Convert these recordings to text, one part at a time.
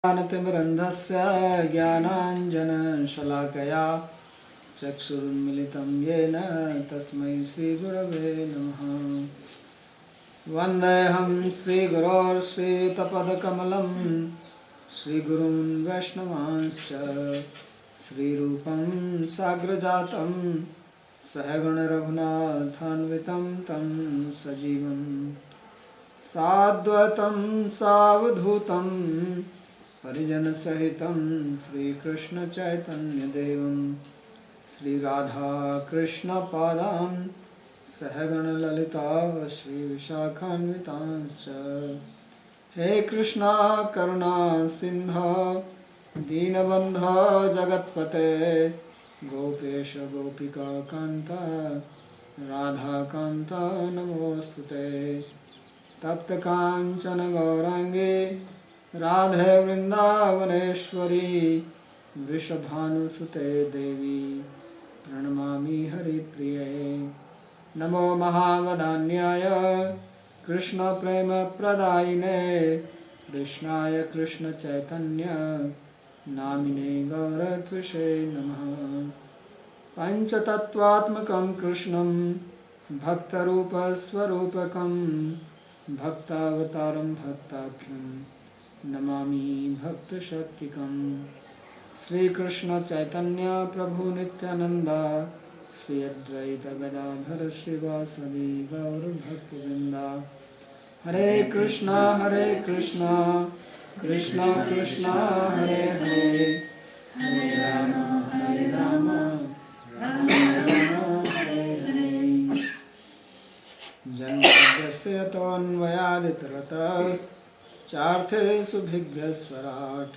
ज्ञानतिमिरन्धस्य ज्ञानाञ्जनशलाकया चक्षुरुन्मिलितं येन तस्मै श्रीगुरवे नमः। वन्देऽहं श्रीगुरोर्श्रीयुतपदकमलं श्रीगुरून् वैष्णवांश्च श्रीरूपं साग्रजातं सहगणरघुनाथान्वितं तं सजीवं साद्वैतं सावधूतं परिजनसहितं श्रीकृष्णचैतन्यदेवं श्रीराधाकृष्णपादान् सहगणललिता श्रीविशाखान्वितांश्च। हे कृष्णा करुणा सिन्धो दीनबन्धो जगत्पते गोपेश गोपिका कान्त राधाकान्त नमोऽस्तुते। तप्त कांचन गौरांगे राधे वृंदावनेश्वरी वृषभानुसुते देवी प्रणमामि हरिप्रिये। नमो महावदान्याय कृष्ण प्रेम प्रदायिने कृष्णाय कृष्ण चैतन्य नामिने गौरत्विषे नमः। पंचतत्वात्मकं कृष्णं भक्तरूपस्वरूपकं भक्तावतारं भक्ताख्यं नमामि भक्तशक्तिकं। श्रीकृष्ण चैतन्य प्रभु नित्यानंद श्री अद्वैत गदाधर श्रीवासदि गौर भक्तवृंदा। हरे कृष्णा कृष्णा कृष्णा हरे हरे हरे राम राम हरे हरे। जन्मस्य तोऽन्वयादितरतश्चार्थेषु भिग्यस्वराट्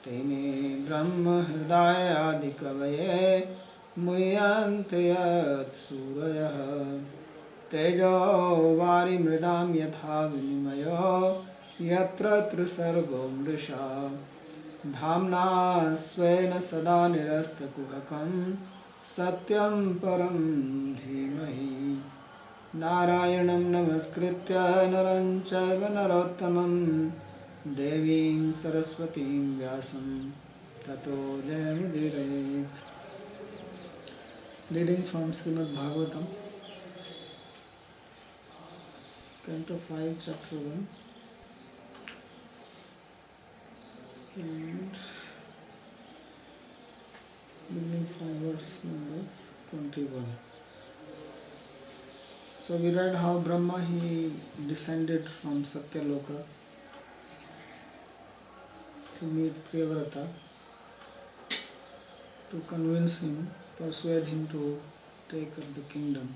तेने ब्रह्महृदायादिकवये मुह्यन्ते यत्सूरयः। तेजो वारिमृदां यथा विनिमयो यत्र त्रिसर्गो मृषा धाम्ना स्वेन सदा निरस्तकुहकं सत्यं परं धीमहि। नारायणं नमस्कृत्य नरं चैव नरोत्तमं देवीं सरस्वतीं व्यासं ततो जयमुदीरयेत्। Reading from Srimad Bhagavatam, Canto 5, Chapter 1, and beginning from verse number 21. So we read how Brahma he descended from Satyaloka to meet Priyavrata to convince him, persuade him to take up the kingdom,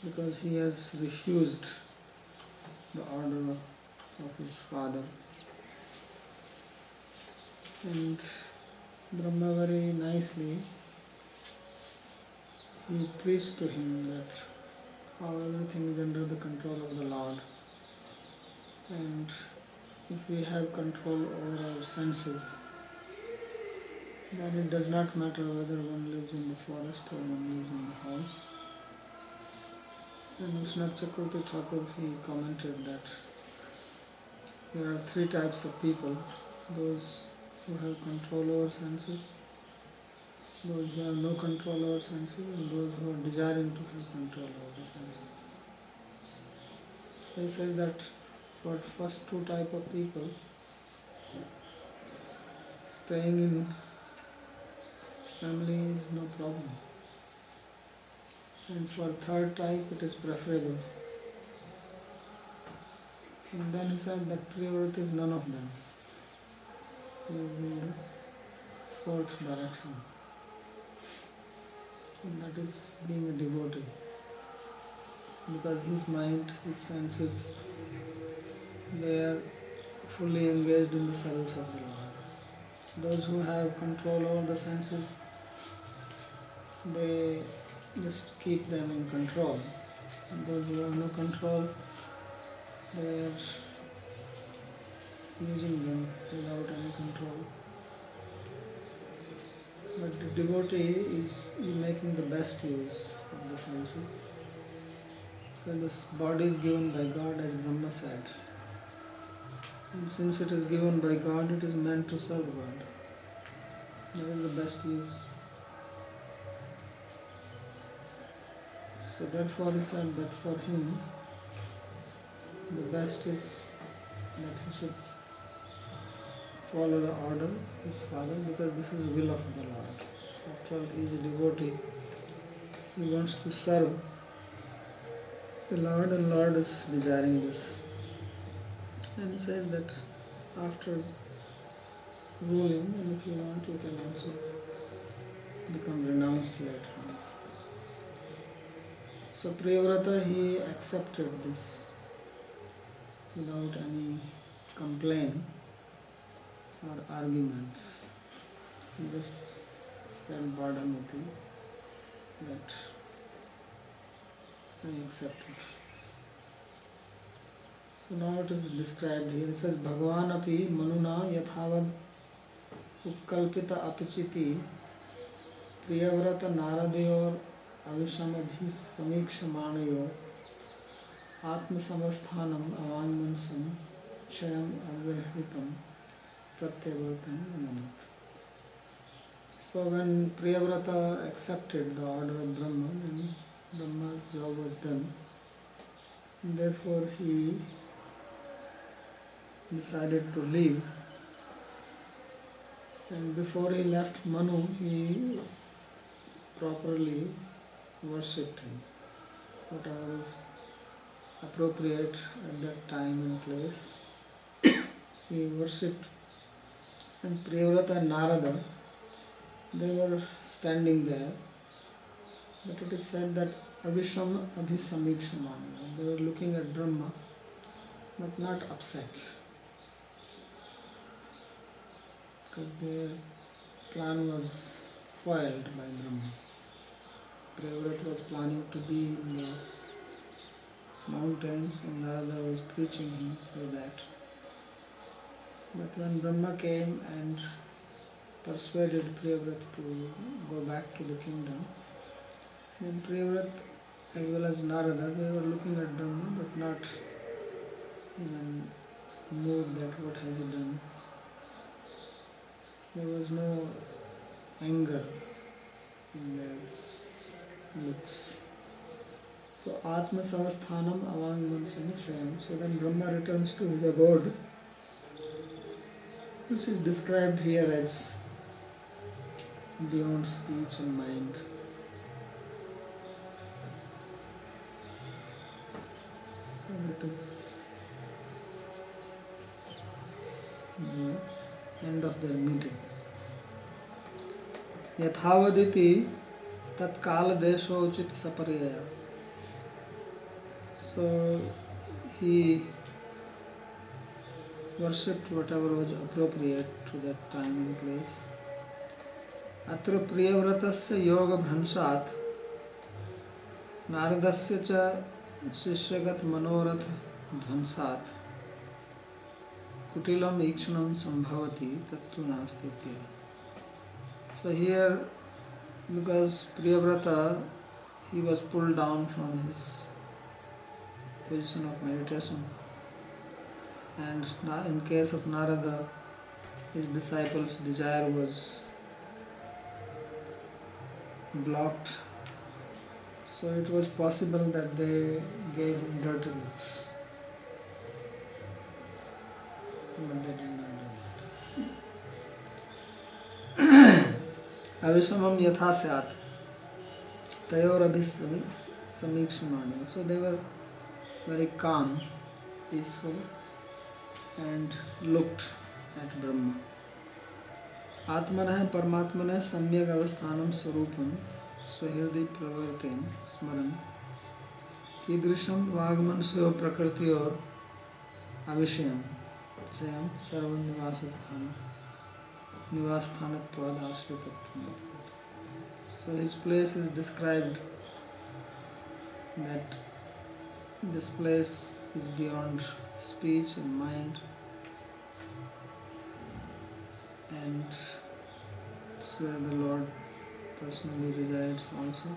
because he has refused the order of his father. And Brahma very nicely he preached to him that how everything is under the control of the Lord, and if we have control over our senses, then it does not matter whether one lives in the forest or one lives in the house. And Vishnu Chakravarti Thakur he commented that there are three types of people: those who have control over senses, those who have no control over senses, and those who are desiring to have control over the senses. So he says that for first two type of people, staying in family is no problem, and for third type it is preferable. And then he said that Priyavrata is none of them. He is in the fourth direction, and that is being a devotee, because his mind, his senses, they are fully engaged in the service of the Lord. Those who have control over the senses, they just keep them in control, and those who have no control, they are using them without any control. But the devotee is making the best use of the senses, because this body is given by God, as Brahma said. And since it is given by God, it is meant to serve God. That is the best use. So therefore he said that for him, the best is that he should follow the order of his father, because this is the will of the Lord. After all, he is a devotee. He wants to serve the Lord, and Lord is desiring this. And he says that after ruling, and if you want, you can also become renounced later on. So Priyavrata, he accepted this without any complaint or arguments. He just said Bhadamiti that I accept it. So now it is described here. It says Bhagavan api manuna yathavad ukkalpita apichiti Priyavrata naradeyor avishamabhi samikshamanayor atma samasthanam avangmansam shayam avahritam pratyavartam anamat. So when Priyavrata accepted the order of Brahma, then Brahma's job was done. And therefore he decided to leave. And before he left Manu, he properly worshipped him. Whatever is appropriate at that time and place, he worshipped. And Priyavrata and Narada, they were standing there. But it is said that Avisham Abhisamikshamana. They were looking at Brahma, but not upset, because their plan was foiled by Brahma. Priyavrata was planning to be in the mountains, and Narada was preaching him for that. But when Brahma came and persuaded Priyavrata to go back to the kingdom, then Priyavrata as well as Narada, they were looking at Brahma, but not in a mood that what has he done. There was no anger in their looks. So Atma Savasthanam Avangmansam Shayam. So then Brahma returns to his abode, which is described here as beyond speech and mind. So that is the end of their meeting. Yathavaditi tatkala deshochit sapariyaya. So he worshipped whatever was appropriate to that time and place. Atra Priyavratasya yoga bhanshat Naradasya cha shishyagat manorath dhansat kutilam ikshanam sambhavati tattu nastitya. So here, because Priyavrata, he was pulled down from his position of meditation, and in case of Narada, his disciples' desire was blocked, so it was possible that they gave him dirty looks, but they did not do that. Avishamam yatha syat tayor abhisamikshamani. So they were very calm, peaceful, and looked at Brahma. Atmanah Paramatmanah Samyak Avasthanam Sarupam Swahirdi Pravartin Smaran Kidrisham Vagmansyo Prakritiyor Avishayam Jayam Sarvam Nivasthanatvad Ashritatvam. So his place is described that this place is beyond speech and mind, and it's where the Lord personally resides also.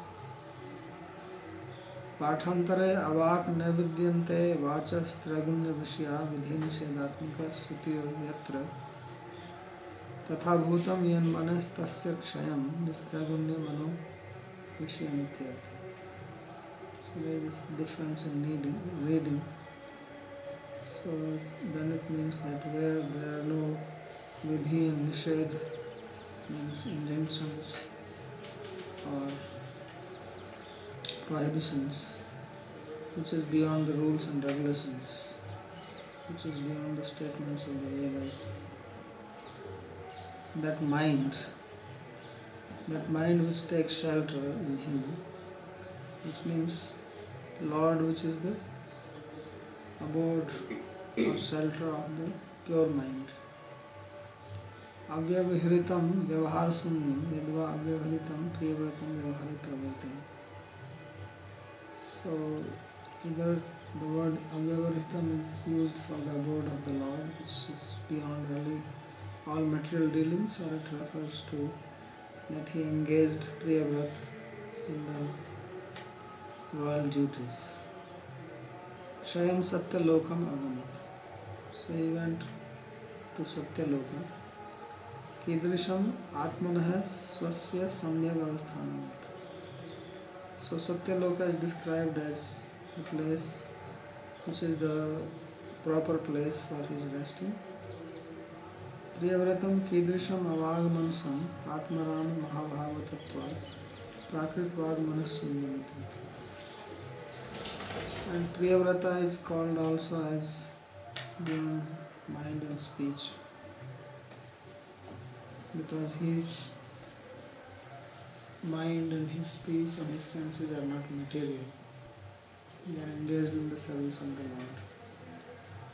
पाठांतरे अवाक नैविद्यन्ते वाचस्त्रगुण्य विषया विधि निषेधात्मक श्रुतियो यत्र तथा भूतम यन्मनस्तस्य क्षयं निस्त्रगुण्य मनो विषयमित्यर्थ. So there is difference in reading. So then it means that where there are no vidhi and nished, means injunctions or prohibitions, which is beyond the rules and regulations, which is beyond the statements of the Vedas. That mind which takes shelter in him, which means Lord, which is the abode or shelter of the pure mind. Avyavahritam vyavahar sunyam yadva avyavahritam priyavratam vyavahari pravati. So either the word avyavahritam is used for the abode of the Lord, which is beyond really all material dealings, or it refers to that he engaged priyavrat in the royal duties. Shayam Satyalokam Agamat. So he went to Satyaloka. Kidrisham Atmanah Swasya Samyag Avasthanam. So Satyaloka is described as a place which is the proper place for his resting. Priyavratam Kidrisham Avagamansam Atmaram Mahabhavatatva Prakritvagmanasunyamiti. And Priyavrata is called also as being mind and speech, because his mind and his speech and his senses are not material. They are engaged in the service of the Lord.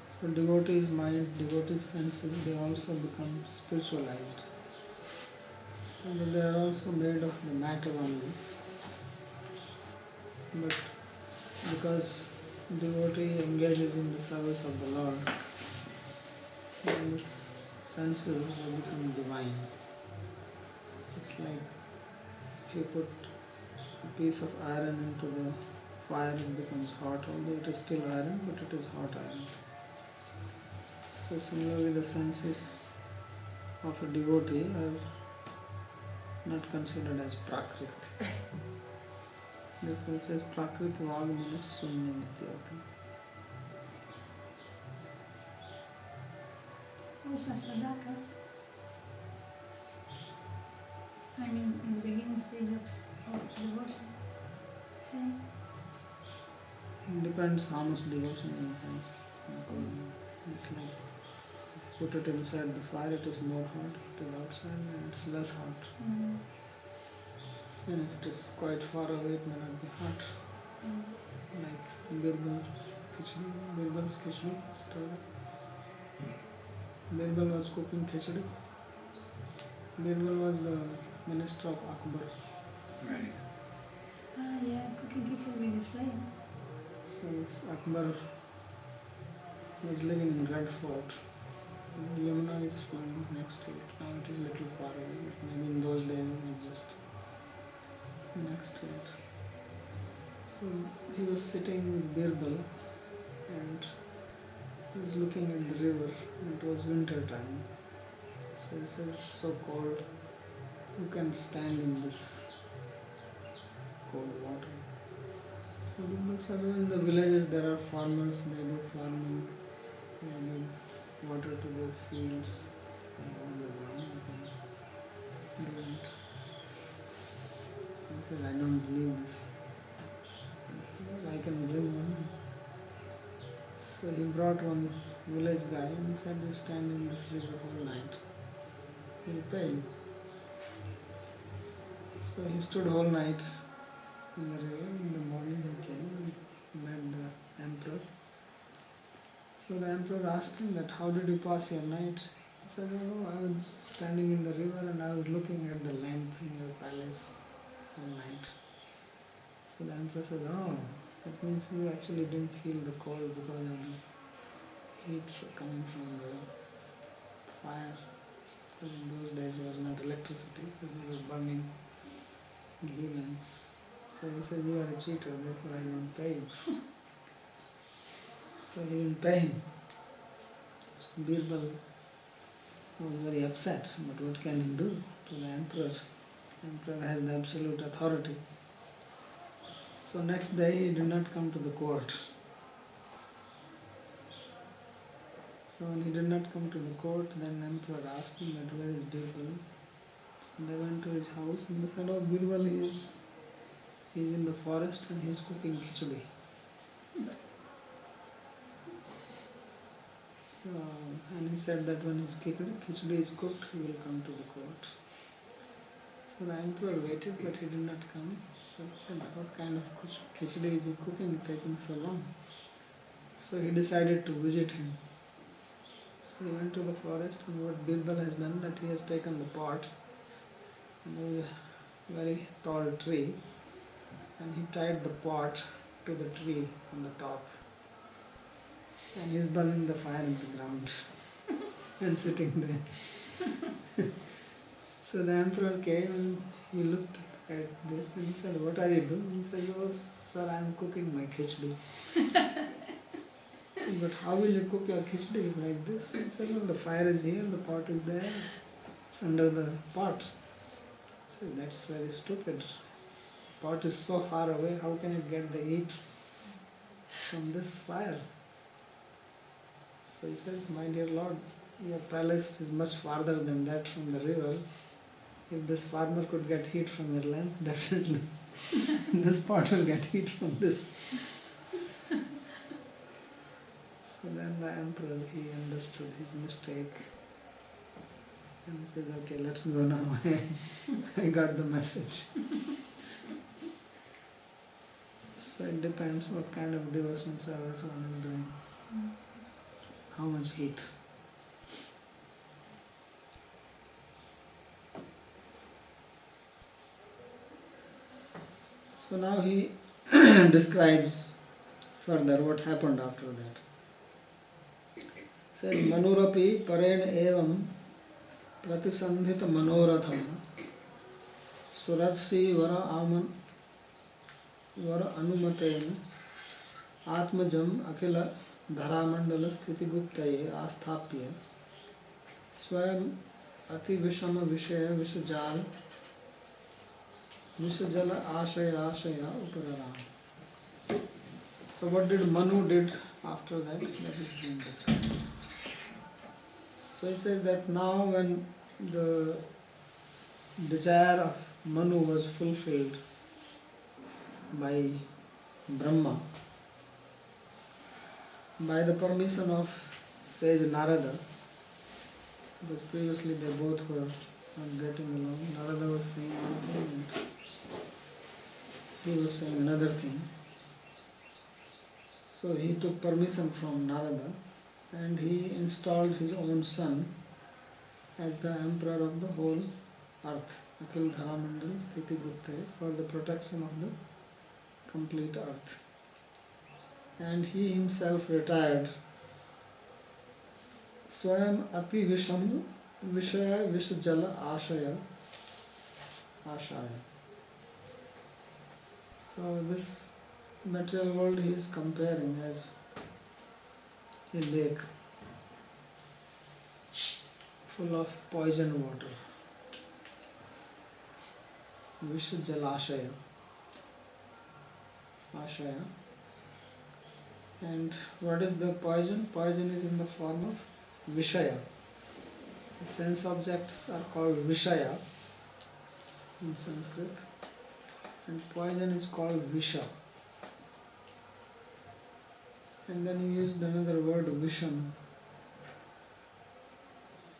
So devotee's mind, devotee's senses, they also become spiritualized. And they are also made of the matter only. But because devotee engages in the service of the Lord, then his senses will become divine. It's like if you put a piece of iron into the fire, it becomes hot, although it is still iron, but it is hot iron. So similarly, the senses of a devotee are not considered as prakrit. Therefore it says prakrit vagmanas sunyam ityartha. Also sadhaka, I mean in the beginning stage of devotion. Same. It depends how much devotion one has. It's like put it inside the fire, it is more hot. If it is outside, then it's less hot. And if it is quite far away, it may not be hot. Like Birbal's khichdi story. Birbal was cooking khichdi. Birbal was the minister of Akbar. Right. Yeah, cooking khichdi with the flame. So this Akbar was living in Red Fort. Yamuna is flowing next to it. Now it is a little far away. Maybe in those days it was just next to it. So he was sitting with Birbal and he was looking at the river, and it was winter time. So he says, it's so cold, who can stand in this cold water? So Birbal said, oh, in the villages there are farmers, they do farming, they give water to their fields, they go on the ground, they can do it. So he says, I don't believe this. I can bring one. So he brought one village guy and he said, you stand in this river whole night. He'll pay you. So he stood whole night in the river. In the morning he came and he met the emperor. So the emperor asked him that, how did you pass your night? He said, oh, I was standing in the river and I was looking at the lamp in your palace all night. So the emperor said, oh, that means you actually didn't feel the cold because of the heat coming from the fire. Because in those days there was not electricity, so they were burning ghee lamps. So he said, you are a cheater, therefore I don't pay you. So he didn't pay him. So Birbal was very upset, but what can he do to the emperor? The emperor has the absolute authority. So next day he did not come to the court. So when he did not come to the court, then emperor asked him that where is Birbal? So they went to his house and they said, oh, Birbal is in the forest and he is cooking khichdi. So, and he said that when his khichdi is cooked, he will come to the court. So the emperor waited, but he did not come. So he said, what kind of khichdi is he cooking, taking so long? So he decided to visit him. So he went to the forest, and what Birbal has done, that he has taken the pot, and there was a very tall tree, and he tied the pot to the tree on the top. And he is burning the fire in the ground and sitting there. So the emperor came and he looked at this and he said, what are you doing? He said, oh, sir, I am cooking my khichdi. But how will you cook your khichdi like this? He said, well, the fire is here, the pot is there, it's under the pot. He said, that's very stupid. The pot is so far away, how can it get the heat from this fire? So he says, my dear Lord, your palace is much farther than that from the river. If this farmer could get heat from your lamp, definitely this pot will get heat from this. So then the emperor, he understood his mistake. And he said, okay, let's go now. I got the message. So it depends what kind of devotional service one is doing. How much heat. So now he describes further what happened after that. Says Manurapi Paren Evam Pratisandhita Manoratham Surarsi Vara Anumaten Atmajam Akila Dharamandala Sthiti Guptaye Asthapya Swayam Ati Vishama Vishaya Vishajal Vishajala Ashaya Ashaya Upararam. So what did Manu did after that? That is being described. So he says that now when the desire of Manu was fulfilled by Brahma, by the permission of sage Narada, because previously they both were not getting along. Narada was saying one thing and he was saying another thing. So he took permission from Narada and he installed his own son as the emperor of the whole earth, Akhil Dharamandal Sthiti Guptaye, for the protection of the complete earth. And he himself retired. Swayam Ati Visham Vishaya Vishajala Ashaya Ashaya. So this material world he is comparing as a lake full of poison water. Vishajala Ashaya. Ashaya. And what is the poison? Poison is in the form of Vishaya. The sense objects are called Vishaya in Sanskrit, and poison is called Visha. And then he used another word, Visham.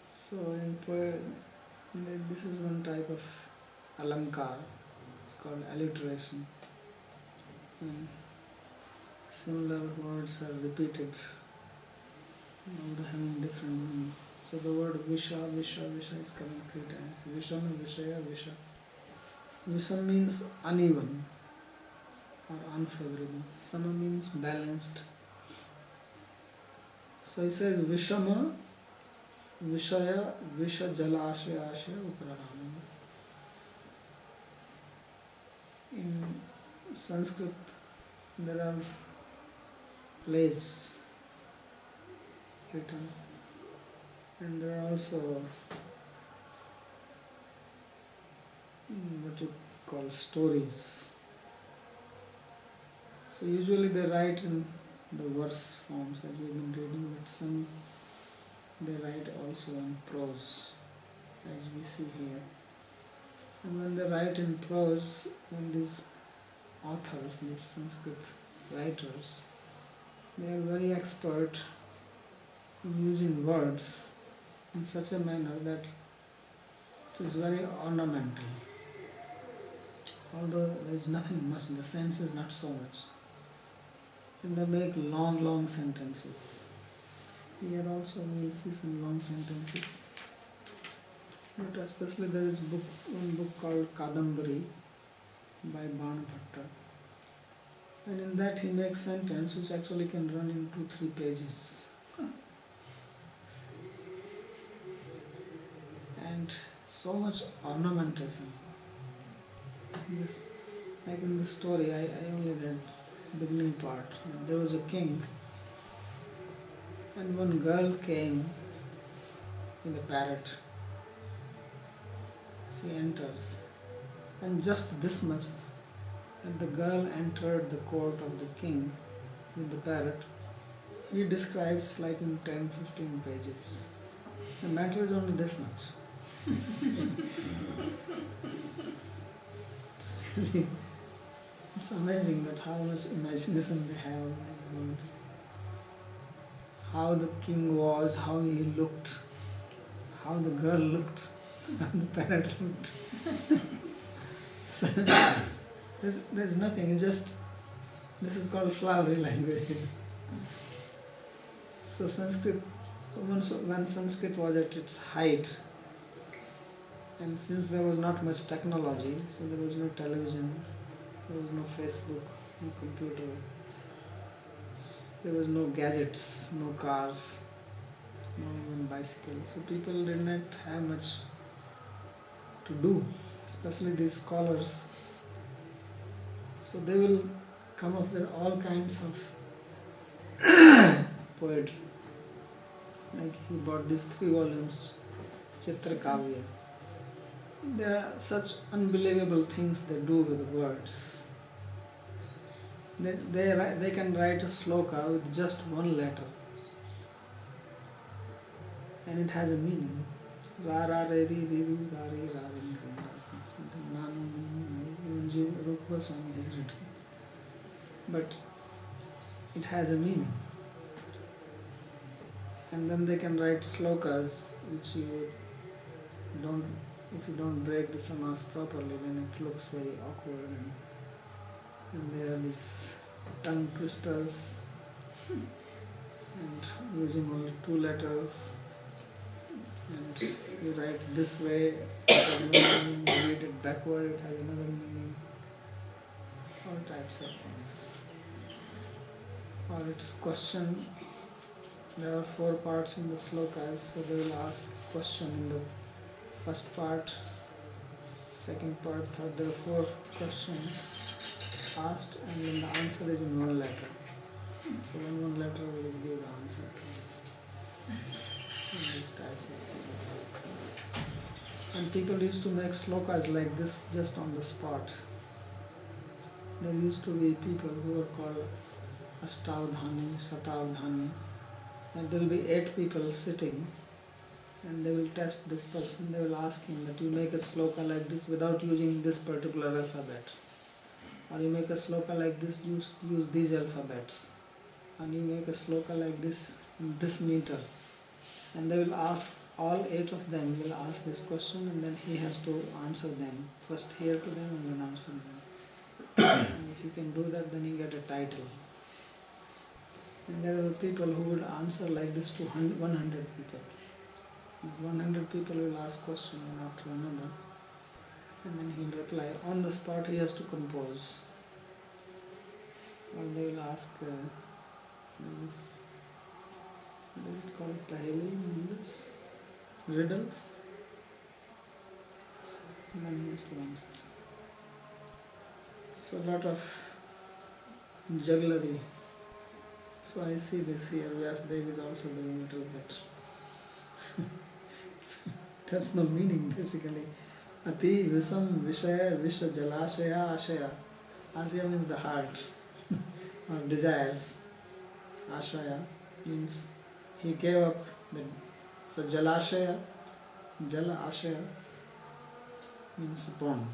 So this is one type of alankar. It's called alliteration. And similar words are repeated, all having different meaning. So the word Visha, Visha, Visha is coming 3 times. Visham, Vishaya, Visha. Visham means uneven or unfavorable. Sama means balanced. So he says Vishama, Vishaya, Visha, Jala, Ashaya, Ashaya, Upararamana. In Sanskrit, there are plays written, and there are also what you call stories. So usually they write in the verse forms as we've been reading, but some they write also in prose as we see here. And when they write in prose, then these authors, these Sanskrit writers, they are very expert in using words in such a manner that it is very ornamental. Although there is nothing much, the sense is not so much. And they make long sentences. Here also we will see some long sentences. But especially there is one book called Kadambari by Bhakti. And in that he makes sentence which actually can run in 2-3 pages. And so much ornamentation. This, like in the story, I only read the beginning part. There was a king, and one girl came with a parrot. She enters, and just this much, that the girl entered the court of the king with the parrot, he describes like in 10-15 pages. The matter is only this much. It's amazing that how much imagination they have in these words. How the king was, how he looked, how the girl looked, how the parrot looked. So there's nothing, it's just, this is called flowery language. So Sanskrit, when Sanskrit was at its height, and since there was not much technology, so there was no television, there was no Facebook, no computer, there was no gadgets, no cars, no even bicycles. So people did not have much to do, especially these scholars. So they will come up with all kinds of poetry. Like he bought these 3 volumes, Chitra Kavya. There are such unbelievable things they do with words. They can write a sloka with just 1 letter, and it has a meaning. Ra ra re ri ri ru ra re ra ring ring ra something na no no no. Even Rupa Swami has written, but it has a meaning. And then they can write slokas which if you don't break the samas properly, then it looks very awkward, and there are these tongue twisters and using only 2 letters, and you write this way, it has another meaning, you read it backward, it has another meaning, all types of things. Or it's question. There are 4 parts in the slokas, so they will ask a question in the first part, second part, third. There are 4 questions asked, and then the answer is in 1 letter. So in 1 letter we will give the answer to this. And these types of things. And people used to make slokas like this just on the spot. There used to be people who were called Astavdhani, Satavdhani. And there will be 8 people sitting, and they will test this person. They will ask him that you make a sloka like this without using this particular alphabet, or you make a sloka like this, use these alphabets, and you make a sloka like this in this meter. And they will ask, all 8 of them will ask this question, and then he has to answer them. First hear to them and then answer them. And if you can do that, then you get a title. And there are people who would answer like this to 100 people. These 100 people will ask question one after another, and then he will reply. On the spot he has to compose. Or they will ask, what is it called, paheli in English? Riddles. And then he has to answer. So a lot of jugglery. So I see this here, Vyasdev is also doing a little bit. That's no meaning basically. Ati Visam Vishaya Visha Jalashaya Ashaya. Ashaya means the heart or desires. Ashaya means he gave up the. So Jalashaya, Jala Ashaya means pond.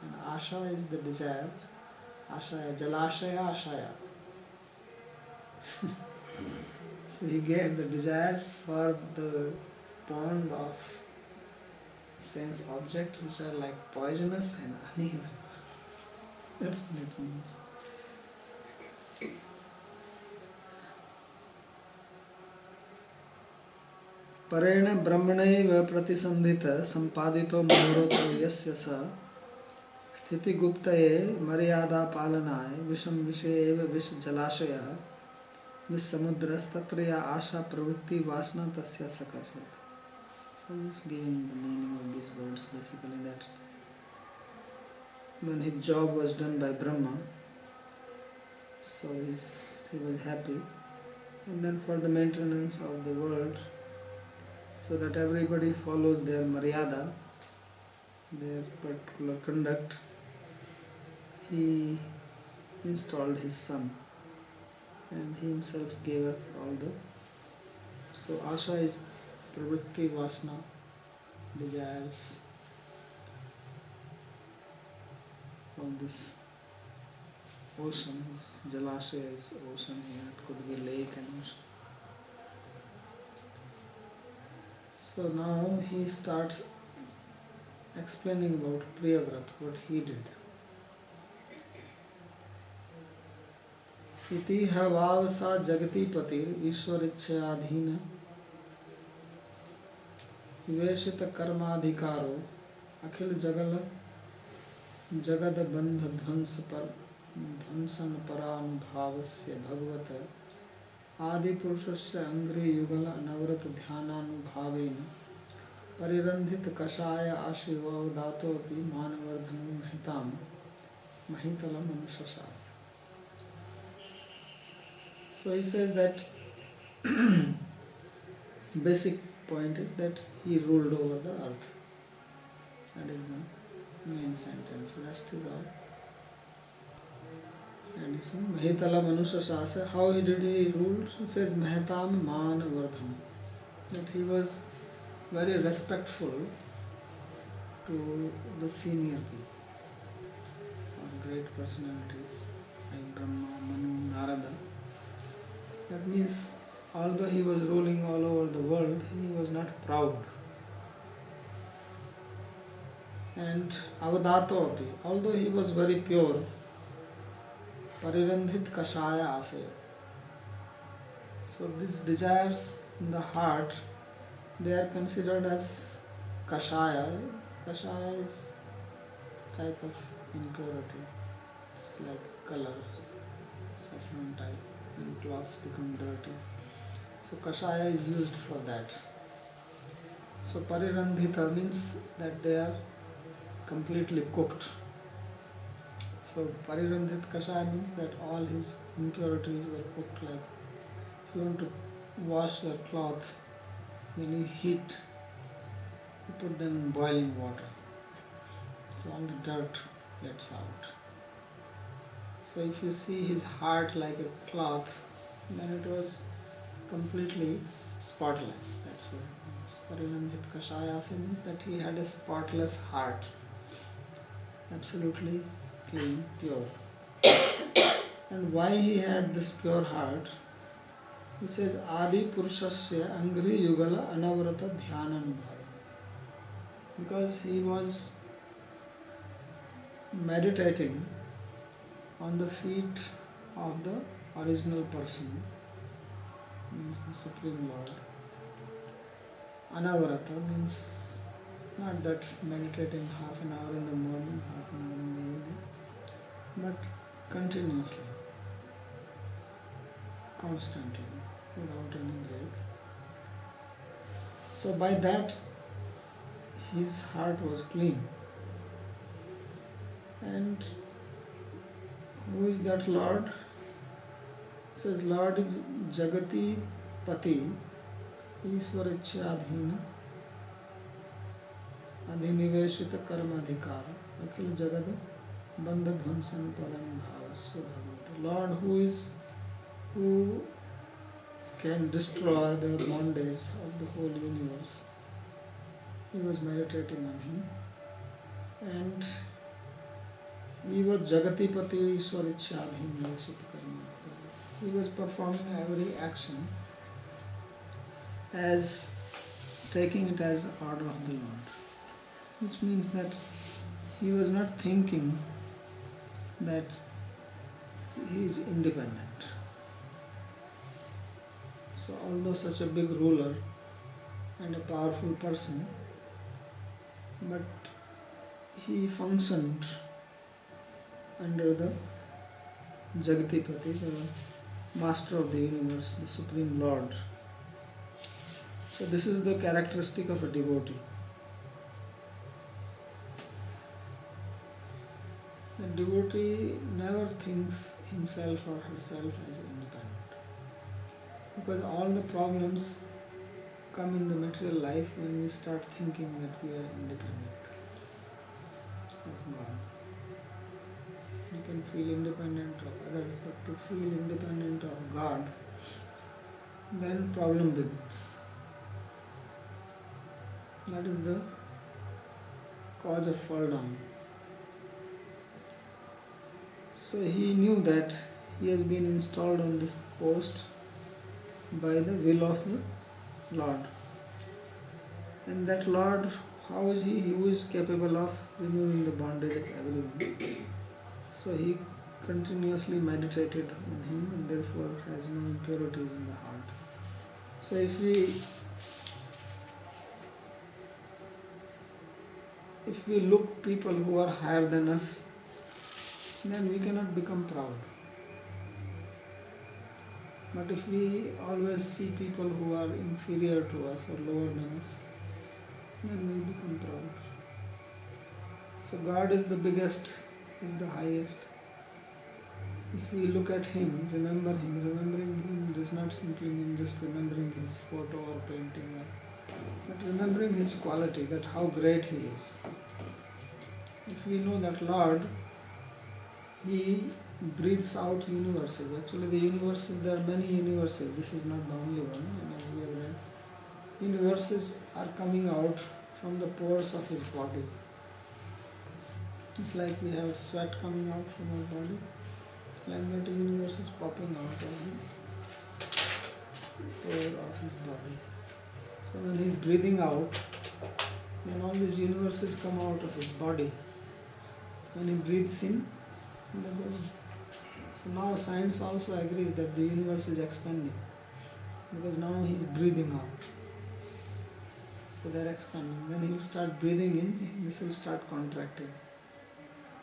And Asha is the desire. Ashaya, Jalashaya Ashaya. So he gave the desires for the pond of sense objects which are like poisonous and uneven. That's what it means. परेण ब्रह्मणैव प्रतिसन्धित सम्पादितो मनोरथो यस्य स स्थितिगुप्तये मर्यादा पालनाय विषम विषये एव विष जलाशयः विसमुद्रस्तत्र या आशा प्रवृत्ति वासना तस्य सकसत्. So he is giving the meaning of these words basically, that when his job was done by Brahma, so he was happy, and then for the maintenance of the world, so that everybody follows their maryada, their particular conduct, he installed his son and he himself gave us all the. So asha is pravritti, vasana, desires, all this. Ocean is Jalashaya is ocean here, it could be lake and ocean. So now he starts explaining about Priyavrat, what he did. इति हवावसा जगति पतिर ईश्वर इच्छाधीन विवेशित कर्माधिकारो अखिल जगल जगद बंध ध्वंस पर ध्वंसन परानुभावस्य भगवत आदि पुरुषस्य अंग्रि युगल अनवरत ध्यानानुभावेन परिरंधित कषाय आशीर्वादातोपि मानवर्धनो महताम महितलम अनुशशास. So he says that basic point is that he ruled over the earth. That is the main sentence. Rest is all. And he says Mahitala Manusha Shasa. How did he rule? He says Mahatam Man Vardhana. That he was very respectful to the senior people or great personalities like Brahma, Manu, Narada. That means although he was ruling all over the world, he was not proud. And Avadato api, although he was very pure, Parirandhit Kashaya Asaya. So these desires in the heart, they are considered as Kashaya. Kashaya is type of impurity. It's like color, saffron type, and clothes become dirty. So Kashaya is used for that. So Parirandhita means that they are completely cooked. So Parirandhit Kashaya means that all his impurities were cooked. Like if you want to wash your cloth, then you heat, you put them in boiling water. So all the dirt gets out. So if you see his heart like a cloth, then it was completely spotless. That's what it means. Parirandhit Kashaya means that he had a spotless heart. Absolutely clean, pure. And why he had this pure heart? He says Adi Purushasya Angri Yugala Anavrata Dhyana Anubhava. Because he was meditating on the feet of the original person, the Supreme Lord. Anavarata means not that meditating half an hour in the morning, half an hour in the evening, but continuously, constantly, without any break. So by that, his heart was clean. And Who is that Lord? It says Lord is Jagati Pati Ishwarachadhina Adhiniveshita Karmadhikara Akhil Jagad Bandha Dhunsan Param Bhavasya Bhagavata. Lord who can destroy the bondage of the whole universe. He was meditating on him, and he was Jagatipati Ishwarichadhim Nivesita Karma. He was performing every action as taking it as order of the Lord, which means that he was not thinking that he is independent. So although such a big ruler and a powerful person, but he functioned under the Jagatipati, the master of the universe, the Supreme Lord. So this is the characteristic of a devotee. The devotee never thinks himself or herself as independent, because all the problems come in the material life when we start thinking that we are independent of God. You can feel independent of others, but to feel independent of God, then problem begins. That is the cause of fall down. So he knew that he has been installed on this post by the will of the Lord. And that Lord, how is he? Who is capable of removing the bondage of everyone. So he continuously meditated on him and therefore has no impurities in the heart. So if we look people who are higher than us, then we cannot become proud. But if we always see people who are inferior to us or lower than us, then we become proud. So God is the biggest, is the highest. If we look at Him, remembering Him does not simply mean just remembering His photo or painting, but remembering His quality, that how great He is. If we know that Lord, He breathes out universes. Actually the universes, there are many universes, this is not the only one, and as we have read, universes are coming out from the pores of His body. It's like we have sweat coming out from our body, like that the universe is popping out of the pore of His body. So when He is breathing out, then all these universes come out of His body. When He breathes in the body. So now science also agrees that the universe is expanding, because now He is breathing out. So they are expanding. Then He will start breathing in, this will start contracting.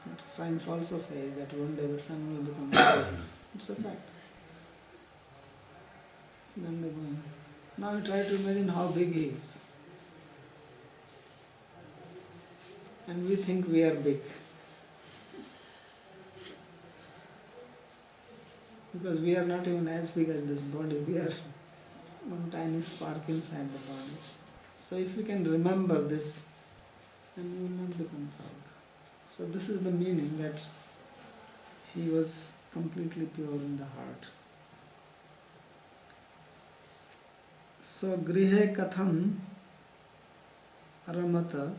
But science also says that one day the sun will become bigger. It's a fact. Then they go in. Now you try to imagine how big He is. And we think we are big. Because we are not even as big as this body. We are one tiny spark inside the body. So if we can remember this, then we will not become proud. So this is the meaning, that he was completely pure in the heart. So grihe katham aramata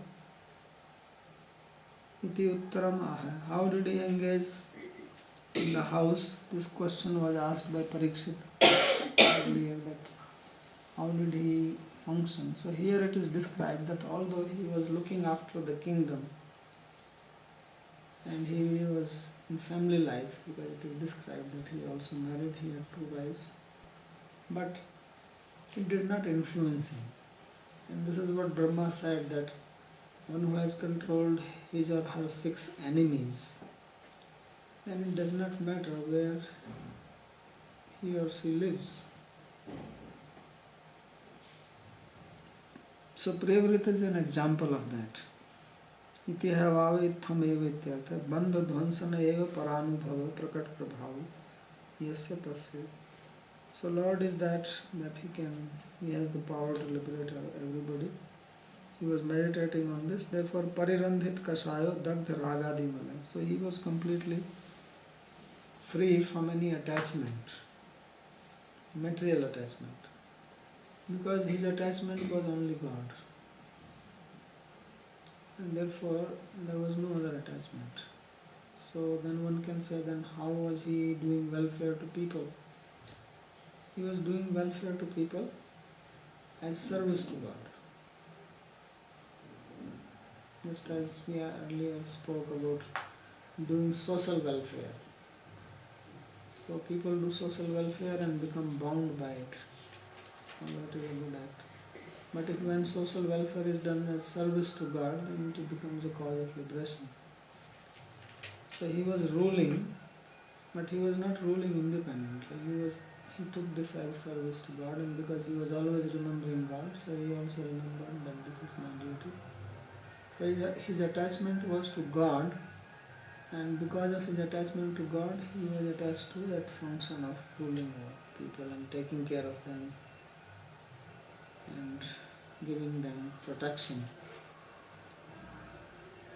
iti uttaram aha. How did he engage in the house? This question was asked by Parikshit earlier, that how did he function? So here it is described that although he was looking after the kingdom and he was in family life, because it is described that he also married, he had 2 wives, but it did not influence him. And this is what Brahma said, that one who has controlled his or her 6 enemies, then it does not matter where he or she lives. So Priyavrita is an example of that. इति है भाव इत्थम एव इत्यर्थ बंध ध्वंसन एव परानुभव प्रकट प्रभाव यस्य तस्य. So Lord is that he has the power to liberate everybody. He was meditating on this. Therefore, parirandhit kashayo dagdha ragadi malay. So he was completely free from any attachment, material attachment, because his attachment was only God, and therefore there was no other attachment. So then one can say, then how was he doing welfare to people? He was doing welfare to people as service to God. Just as we earlier spoke about doing social welfare. So people do social welfare and become bound by it. And that is a good act. But if when social welfare is done as service to God, then it becomes a cause of liberation. So he was ruling, but he was not ruling independently. He took this as service to God, and because he was always remembering God, so he also remembered that this is my duty. So his attachment was to God, and because of his attachment to God, he was attached to that function of ruling over people and taking care of them and giving them protection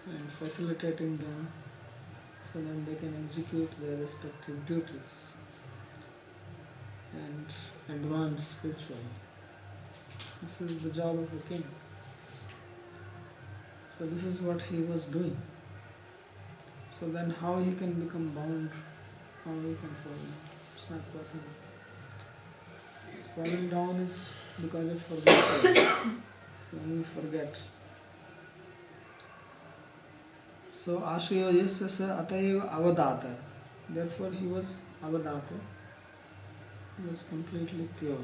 and facilitating them so that they can execute their respective duties and advance spiritually. This is the job of a king. So this is what he was doing. So then how he can become bound, how he can fall down? It's not possible. His falling down is because of forgetfulness. When we forget. So Ashriyo yasya sa atayeva avadata. Therefore he was avadata. He was completely pure.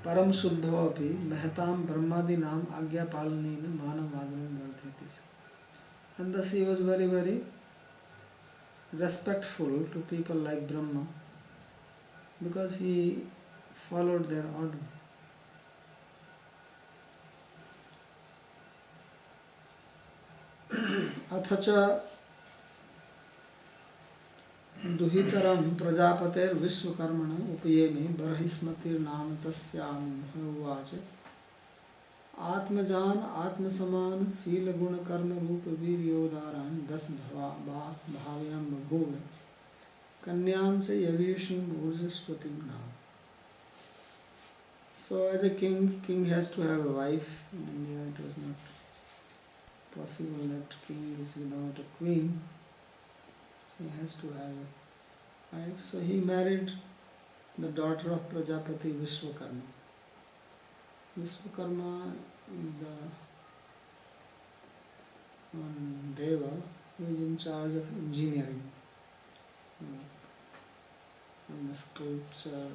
Param Shuddho api Mehtam Brahmadinam Agya Palanena Manavadanam Vardheti. And thus he was very, very respectful to people like Brahma because he followed their order. Athacha दुहितरम प्रजापतेर विश्वकर्मण उपयेमे बर्हिस्मतिर नाम तस्याम उवाच आत्मजान आत्मसमान शील गुण कर्म रूप वीर्योदारान 10 भाव्याम बभूव कन्याम च यवीषिम ऊर्जस्वतीम नाम. So as a king has to have a wife. In India it was not possible that king is without a queen. He has to have a wife. So he married the daughter of Prajapati Vishwakarma. Vishwakarma is the deva who is in charge of engineering and the sculpture,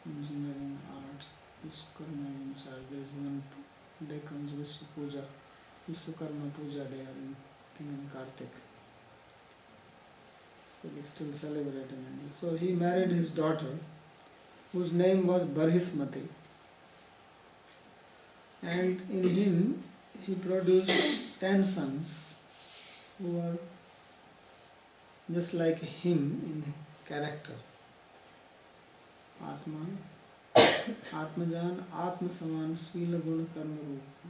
engineering, arts. Vishwakarma is in charge. There is one day comes Vishwakarma Puja day, I think in Kartik. So they still celebrate in India. So he married his daughter, whose name was Barhismati. And in him, he produced 10 sons who were just like him in character. Atmajan, Atmasaman, Sila Guna Karma Rupa,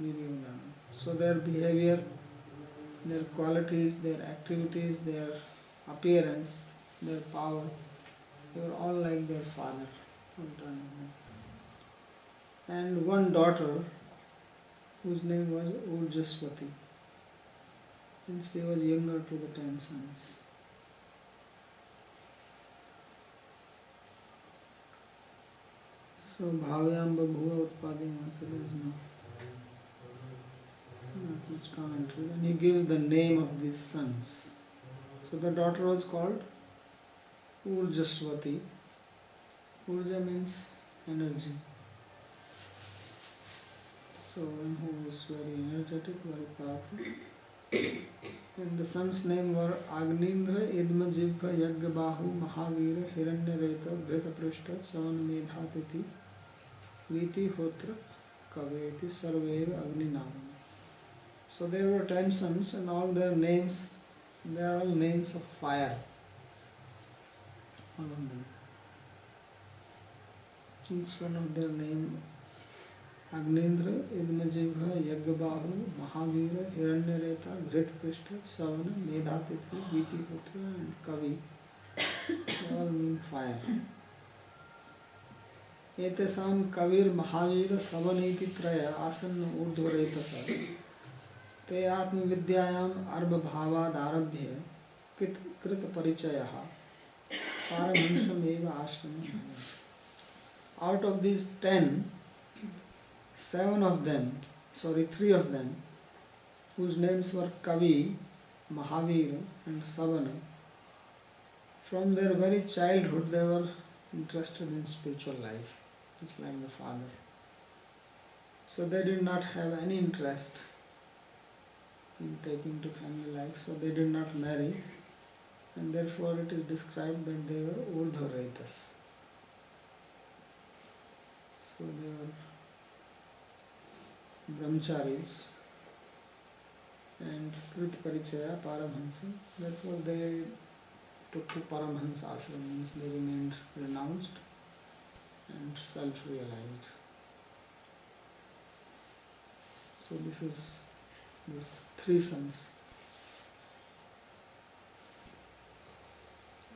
Viryodana. So their behavior, their qualities, their activities, their appearance, their power, they were all like their father. And one daughter whose name was Urjaswati, and she was younger to the 10 sons. So Bhavyam Babhuva Utpadima, so there is not much commentary. Then he gives the name of these sons. So the daughter was called Urjaswati. Urja means energy. So one who is very energetic, very powerful. And the sons' name were Agnindra, Idma Jibha, Yaggabahu, Mahavira, Hiranyareta, Grita Prishta, Savan Medhatiti, Viti Hotra, Kaveti Sarveva Agni Namani. So there were 10 sons and all their names, they are all names of fire. All of them. Each one of their name Agnindra, Idmajivha, Yagbahu, Mahavira, Hiranyareta, Ghrithprishta, Savana, Medhatithi, Vitihotra and Kavi. They all mean fire. Etesam Kavir Mahavira Savaniti Traya Asan Urdhvaretasa Te Atma Vidyayam Arba Bhavad Arabhya Krita Parichayaha Paramansam Eva Ashrama. Out of these 10, 3 of them, whose names were Kavi, Mahavira and Savana, from their very childhood they were interested in spiritual life, just like the father. So they did not have any interest in taking to family life, so they did not marry, and therefore it is described that they were urdhvaretas. So they were brahmacharis and Krit Parichaya Paramhansa. Therefore they took to Paramhansa ashram, means they remained renounced and self-realized. So this is these 3 sons.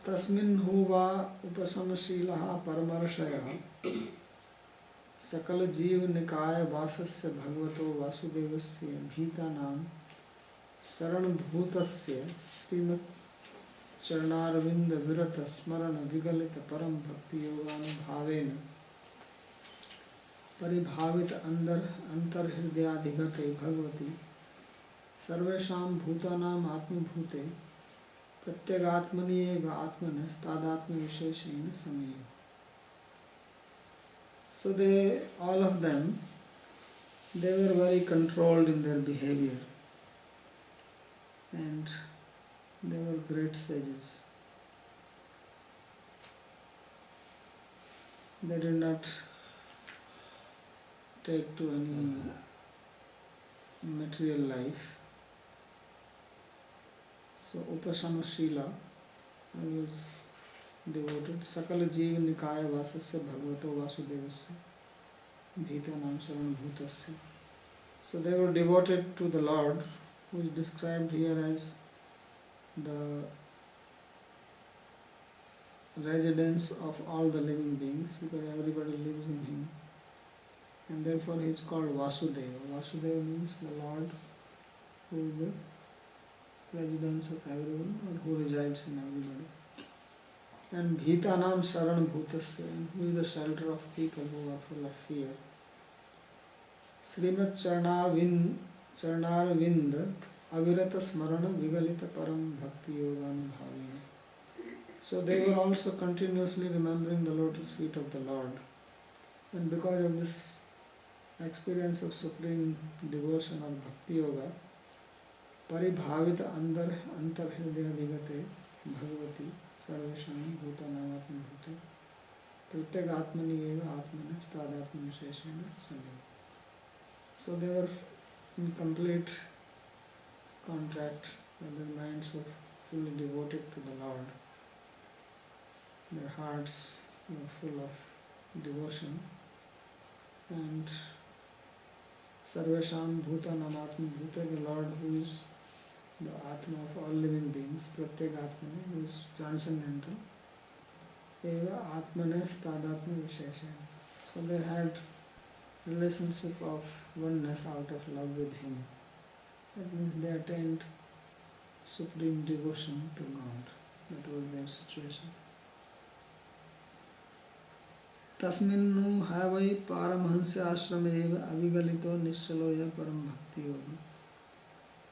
Tasmin huva upasamaशीलः paramarshayः सकल जीव निकाय वासस्य भगवतो वासुदेवस्य भीतानां शरणभूतस्य श्रीमत् चरणारविंद विरत स्मरण विगलित परम भक्ति योगानुभावेन परिभावित अंतर्हृदयाधिगते भगवती सर्वेषां भूतानां आत्मभूते प्रत्यगात्मनि एव आत्मनः तादात्म विशेषेण समये. So they, all of them, they were very controlled in their behavior and they were great sages. They did not take to any material life. So Upasamashila was devoted. Sakala Jiva Nikaya Vasasya Bhagavato Vasudevasya Bhitanam Saranbhutasya. So they were devoted to the Lord, who is described here as the residence of all the living beings, because everybody lives in him, and therefore he is called Vasudeva. Vasudeva means the Lord who is the residence of everyone, or who resides in everybody. And Bhitanam Saranbhutasya, and who is the shelter of people who are full of fear. Srimad Charnarvind Avirata Smarana Vigalita Param Bhakti Yoganubhavina. So they were also continuously remembering the lotus feet of the Lord. And because of this experience of supreme devotion or Bhakti Yoga, Paribhavita Antarhridaya Digate Bhagavati Sarvesham Bhutanam Atmabhute Pratyag Atmani Eva Atmana Stadatma Visheshena Samya. So they were in complete contract, and their minds were fully devoted to the Lord. Their hearts were full of devotion, and Sarvesham Bhutanam Atmabhute, the Lord who is the Atma of all living beings, Pratyag Atmane, who is transcendental, Eva Atmane Stadatma Visheshena. So they had relationship of oneness out of love with Him. That means they attained supreme devotion to God. That was their situation. Tasminnu havai paramhansya ashrameva avigalito nischalo ya param bhakti yoga.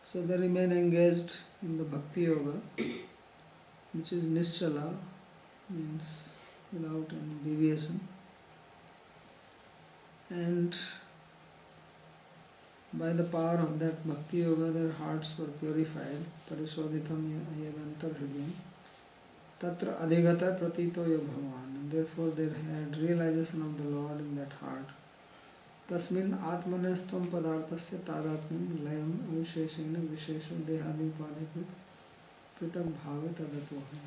So they remain engaged in the bhakti yoga, which is nischala, means without any deviation. And by the power of that bhakti yoga, their hearts were purified. Parishodhitam yadantar hridayam tatra adhigata pratito yo bhagavan. And therefore they had realization of the Lord in that heart. तस्मिन् आत्मनस्त्वं पदार्थस्य तादात्म्यं लयम् अविशेषेण विशेषो देहादिपाधिकृत पृथक भावे तदपोहम्.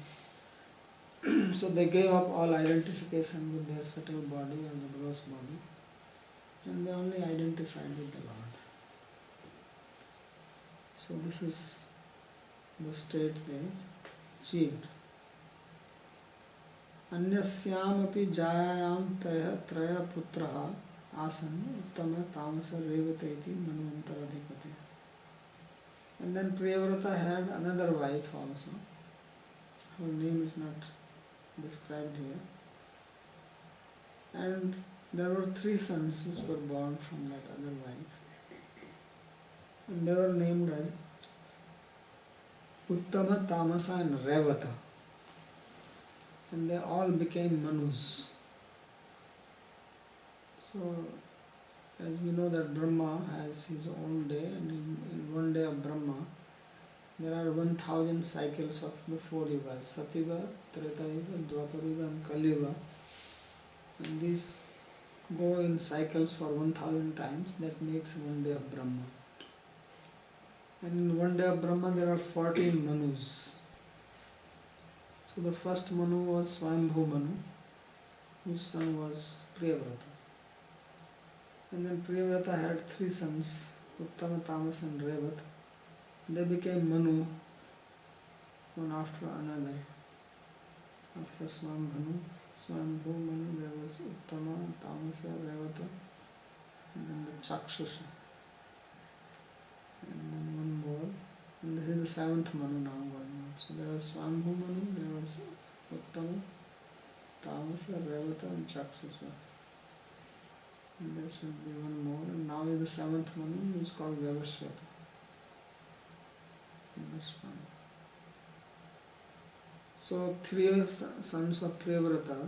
So they gave up all identification with their subtle body or the gross body, and they only identified with the Lord. So this is the state they achieved. अन्यस्यामपि जायायां त्रयः पुत्राः आसन् उत्तम तामस रेवत इति मन्वन्तराधिपते. And then Priyavrata had another wife also. Her name is not described here. And there were 3 sons which were born from that other wife. And they were named as Uttama, Tamasa and Revata. And they all became Manus. So, as we know that Brahma has his own day, and in one day of Brahma, there are 1000 cycles of the 4 yugas, Satyuga, Treta Yuga, Dwapara Yuga and Kali Yuga. And these go in cycles for 1000 times, that makes one day of Brahma. And in one day of Brahma there are 14 Manus. So the first Manu was Swayambhu Manu, whose son was Priyavrata. And then Priyavrata had 3 sons, Uttama, Tamas and Revat. They became Manu, one after another. After Swayambhu Manu, there was Uttama, Tamasa, Revata, and then the Chakshusha. And then one more. And this is the 7th Manu now going on. So there was Swayambhu Manu, there was Uttama, Tamasa, Revata and Chakshusha. And there should be one more. And now is the 7th Manu, who is called Vyavasvata. So 3 sons of Priyavrata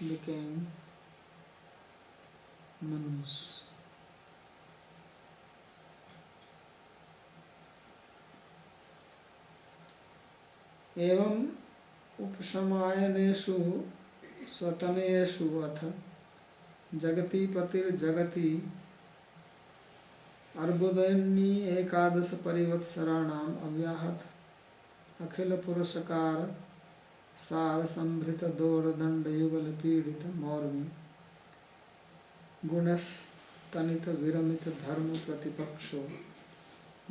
became Manus. एवं उपशमायनेषु स्वतमेषु अथ जगति पतिर्जगति अर्बुदन्नी एकादश परिवत्सराणाम् अव्याहत अखिल पुरुषकार सार संभृत दोरदंड युगल पीड़ित मौर्वी गुणस तनित विरमित धर्म प्रतिपक्षो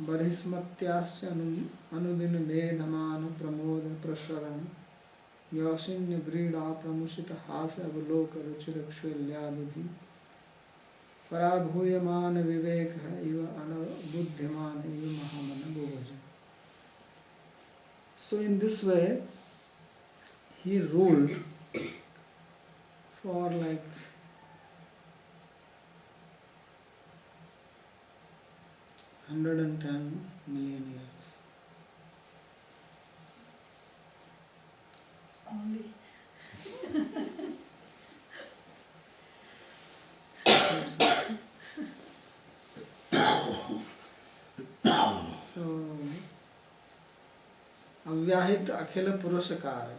बहिस्मत्याश्च अनुदिन मेधमान प्रमोद प्रसरण योषिन्य व्रीड़ा प्रमुषित हास अवलोक रुचिरक्षुल्यादिभि पराभूयमान विवेक है इव अनबुद्धिमान इव महामन बोझ. So in this way he ruled for like 110 million years. Only. So Avyahit Akhila Purushakara,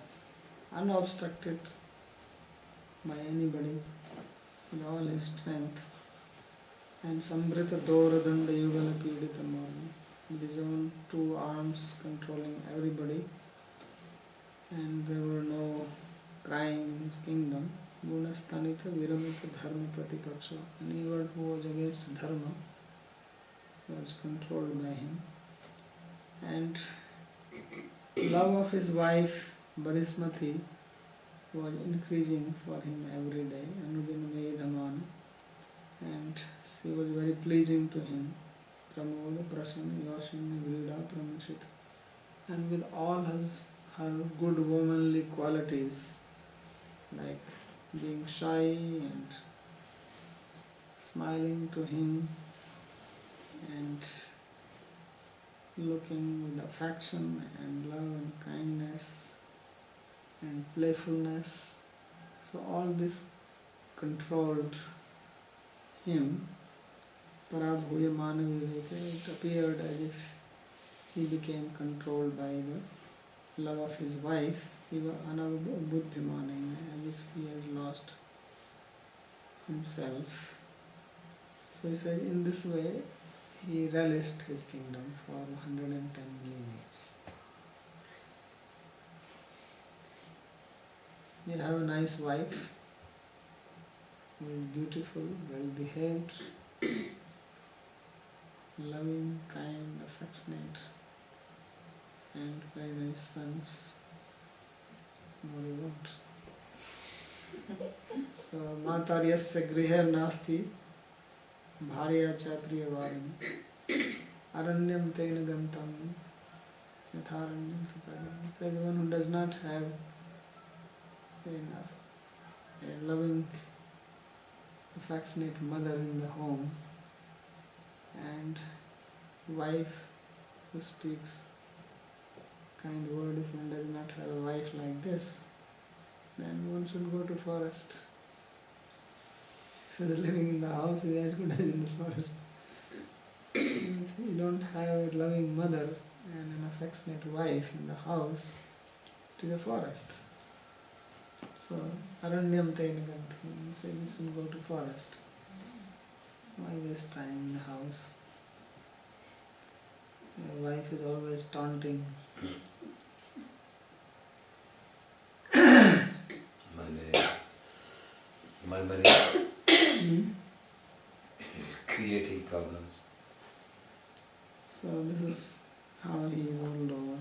unobstructed by anybody, with all his strength, and Sambrita Doradanda Yugala Pidita Mani, with his own 2 arms controlling everybody, and there were no crime in his kingdom. Gunastanita Viramita Dharma Pratipaksha, anyone who was against Dharma was controlled by him. And love of his wife Barismati was increasing for him every day, Anudina Medhamana, and she was very pleasing to him. Pramoda Prasanna Yoshina Vrida Pramushita. And with all her good womanly qualities, like being shy and smiling to him and looking with affection and love and kindness and playfulness. So all this controlled him. Parabhuya Manaviveka, it appeared as if he became controlled by the love of his wife, Eva Anabuddhimanaya, as if he has lost himself. So he said in this way he relished his kingdom for 110 million years. You have a nice wife who is beautiful, well behaved, loving, kind, affectionate, and very nice sons. More you want. So Mataryasya griher nasti bharya cha priyavarani aranyam tena gantam yatharanyam tatharanyam. So the one who does not have enough a loving, affectionate mother in the home and wife who speaks kind word, if one does not have a wife like this, then one should go to forest. So the living in the house is as good as in the forest. So if you don't have a loving mother and an affectionate wife in the house, it is a forest. So aranyam tena gantam, so you should go to forest. Why waste time in the house? Your wife is always taunting. My money creating problems. So this is how he ruled over.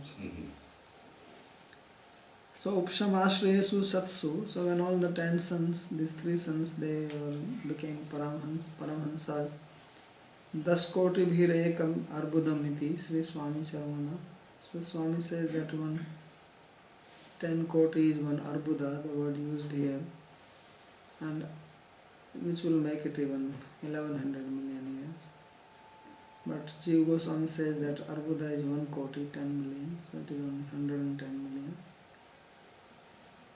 So Upshamashreyesu Satsu, so when all the 10 sons, these 3 sons, they became Paramhansas. Daskoti bhir ekam arbudam iti, Sri Swami Charamana. So Swami says that 10 koti is one arbuda, the word used here, and which will make it even 1100 million years. But Jiva Goswami says that arbuda is 1 koti, 10 million, so it is only 110 million.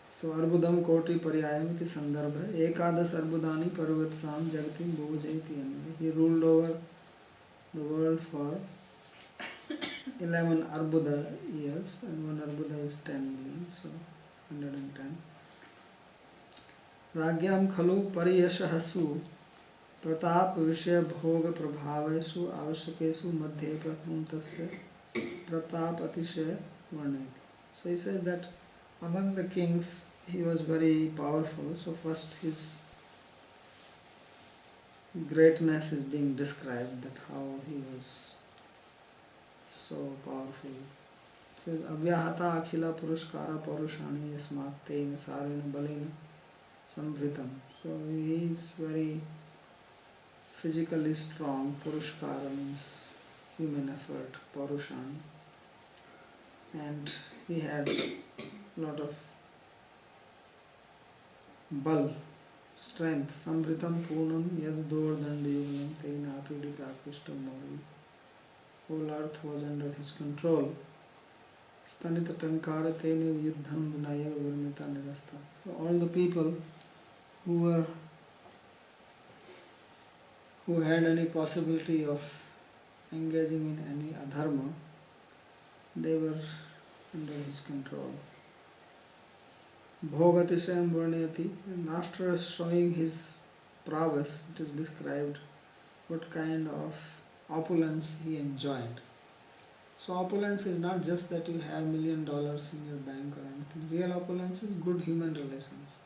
So arbudam koti paryayam iti sandarbha ekadas arbudani parvatsam jagatim bhujayati anva. He ruled over the world for 11 arbuda years, and 1 arbuda is 10 million, so 110. Ragyam khalu pariyashahasu pratap vishaya bhoga prabhavesu avashakesu madhye pratham tasya pratap atishaya varneti. So he says that among the kings he was very powerful, so first his greatness is being described, that how he was so powerful. It says avyahata akhila purushkara parushani yasmat tena sarena balena samvritam. So he is very physically strong. Purushkara means human effort, parushani, and he had lot of bal, strength. Samvritam purnam yad dor dandayugnam tena apidita akushtam mauri. Whole earth was under his control. Stanita tankara tene yuddham vinaya virmita nirasta. So all the people who had any possibility of engaging in any adharma, they were under his control. Bhogatishayam varnayati, and after showing his prowess, it is described what kind of opulence he enjoyed. So opulence is not just that you have $1 million in your bank or anything. Real opulence is good human relations.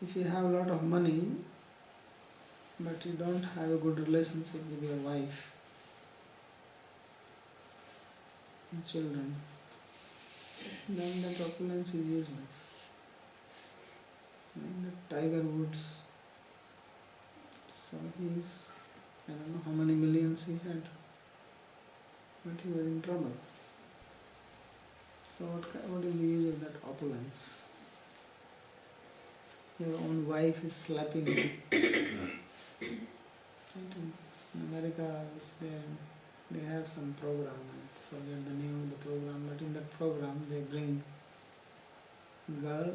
If you have a lot of money, but you don't have a good relationship with your wife and children, then that opulence is useless. And the Tiger Woods, so he's, I don't know how many millions he had, but he was in trouble. So what is the use of that opulence? Your own wife is slapping you. In America, they have some program, I forget the name of the program, but in that program they bring girl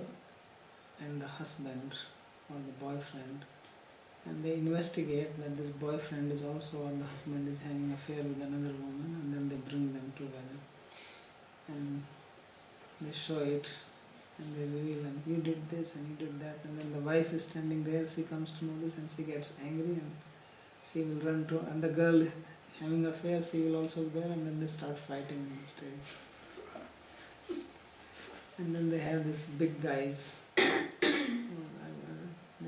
and the husband or the boyfriend, and they investigate that this boyfriend is also, or the husband is having an affair with another woman, and then they bring them together and they show it and they reveal, and you did this and you did that, and then the wife is standing there, she comes to know this and she gets angry and she will run to, and the girl having affair, she will also be there, and then they start fighting on the stage. And then they have these big guys, they